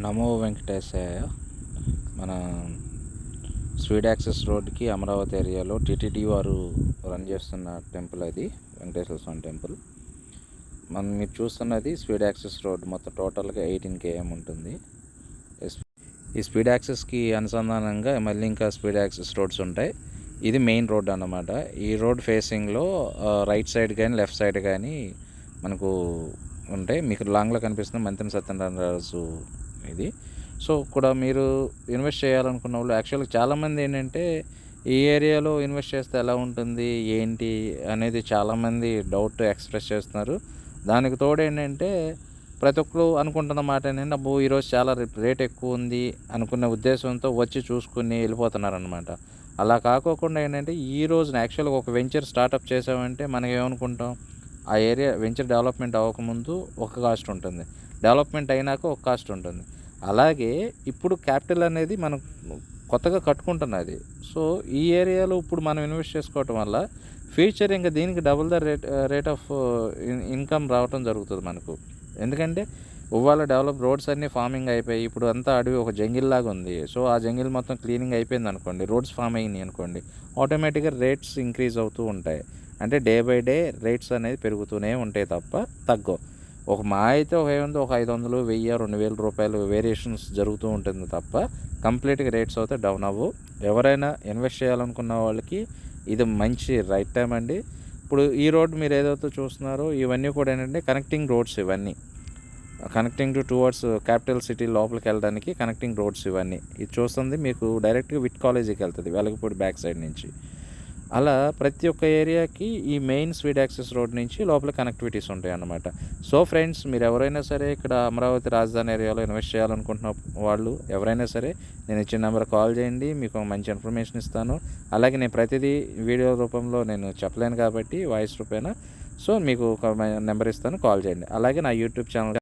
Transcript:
నమో వెంకటేశాయ. మన speed access రోడ్కి అమరావతి ఏరియాలో టీటీడీ వారు రన్ చేస్తున్న టెంపుల్ అది వెంకటేశ్వర స్వామి టెంపుల్. మీరు చూస్తున్నది స్పీడ్ యాక్సెస్ రోడ్. మొత్తం టోటల్గా 18 km ఉంటుంది. ఈ స్పీడ్ యాక్సెస్కి అనుసంధానంగా మళ్ళీ ఇంకా స్పీడ్ యాక్సెస్ రోడ్స్ ఉంటాయి. ఇది మెయిన్ రోడ్ అన్నమాట. ఈ రోడ్ ఫేసింగ్లో రైట్ సైడ్ కానీ లెఫ్ట్ సైడ్ కానీ మనకు ఉంటాయి. మీకు లాంగ్లో కనిపిస్తున్న మంతెన సత్యనారాయణరాజు ఇది. సో కూడా మీరు ఇన్వెస్ట్ చేయాలనుకున్న వాళ్ళు యాక్చువల్గా చాలామంది ఏంటంటే ఈ ఏరియాలో ఇన్వెస్ట్ చేస్తే ఎలా ఉంటుంది ఏంటి అనేది చాలామంది డౌట్ ఎక్స్ప్రెస్ చేస్తున్నారు. దానికి తోడు ఏంటంటే ప్రతి ఒక్కరు అనుకుంటున్న మాట ఏంటంటే అబ్బో ఈరోజు చాలా రేట్ ఎక్కువ ఉంది అనుకునే ఉద్దేశంతో వచ్చి చూసుకుని వెళ్ళిపోతున్నారు అనమాట. అలా కాకోకుండా ఏంటంటే ఈ రోజున యాక్చువల్గా ఒక వెంచర్ స్టార్టప్ చేసామంటే మనం ఏమనుకుంటాం, ఆ ఏరియా వెంచర్ డెవలప్మెంట్ అవ్వకముందు ఒక కాస్ట్ ఉంటుంది, డెవలప్మెంట్ అయినాక ఒక కాస్ట్ ఉంటుంది. అలాగే ఇప్పుడు క్యాపిటల్ అనేది మనం కొత్తగా కట్టుకుంటున్నది. సో ఈ ఏరియాలో ఇప్పుడు మనం ఇన్వెస్ట్ చేసుకోవటం వల్ల ఫ్యూచర్ ఇంకా దీనికి double the rate of income రావటం జరుగుతుంది మనకు. ఎందుకంటే ఇవాళ డెవలప్ రోడ్స్ అన్నీ ఫార్మింగ్ అయిపోయి ఇప్పుడు అంతా అడవి ఒక జంగిల్ లాగా ఉంది. సో ఆ జంగిల్ మొత్తం క్లీనింగ్ అయిపోయింది అనుకోండి, రోడ్స్ ఫామ్ అయినాయి అనుకోండి, ఆటోమేటిక్గా రేట్స్ ఇంక్రీజ్ అవుతూ ఉంటాయి. అంటే డే బై డే రేట్స్ అనేది పెరుగుతూనే ఉంటాయి తప్ప తగ్గవు. ఒక మా అయితే ఒక 500, 1000, 2000 రూపాయలు వేరియేషన్స్ జరుగుతూ ఉంటుంది తప్ప కంప్లీట్గా రేట్స్ అయితే డౌన్ అవ్వవు. ఎవరైనా ఇన్వెస్ట్ చేయాలనుకున్న వాళ్ళకి ఇది మంచి రైట్ టైం అండి. ఇప్పుడు ఈ రోడ్ మీరు ఏదైతే చూస్తున్నారో ఇవన్నీ కూడా ఏంటంటే కనెక్టింగ్ రోడ్స్. ఇవన్నీ కనెక్టింగ్ టువర్డ్స్ క్యాపిటల్ సిటీ లోపలికి వెళ్ళడానికి కనెక్టింగ్ రోడ్స్. ఇవన్నీ ఇది చూస్తుంది మీకు డైరెక్ట్గా విట్ కాలేజీకి వెళ్తుంది వెలగపూడి బ్యాక్ సైడ్ నుంచి. అలా ప్రతి ఒక్క ఏరియాకి ఈ మెయిన్ స్పీడ్ యాక్సెస్ రోడ్ నుంచి లోపల కనెక్టివిటీస్ ఉంటాయి అన్నమాట. సో ఫ్రెండ్స్, మీరు ఎవరైనా సరే ఇక్కడ అమరావతి రాజధాని ఏరియాలో ఇన్వెస్ట్ చేయాలనుకుంటున్న వాళ్ళు ఎవరైనా సరే నేను ఇచ్చిన నెంబర్ కాల్ చేయండి, మీకు మంచి ఇన్ఫర్మేషన్ ఇస్తాను. అలాగే నేను ప్రతిదీ వీడియో రూపంలో నేను చెప్పలేను కాబట్టి వాయిస్ రూపేనా, సో మీకు ఒక నెంబర్ ఇస్తాను, కాల్ చేయండి. అలాగే నా యూట్యూబ్ ఛానల్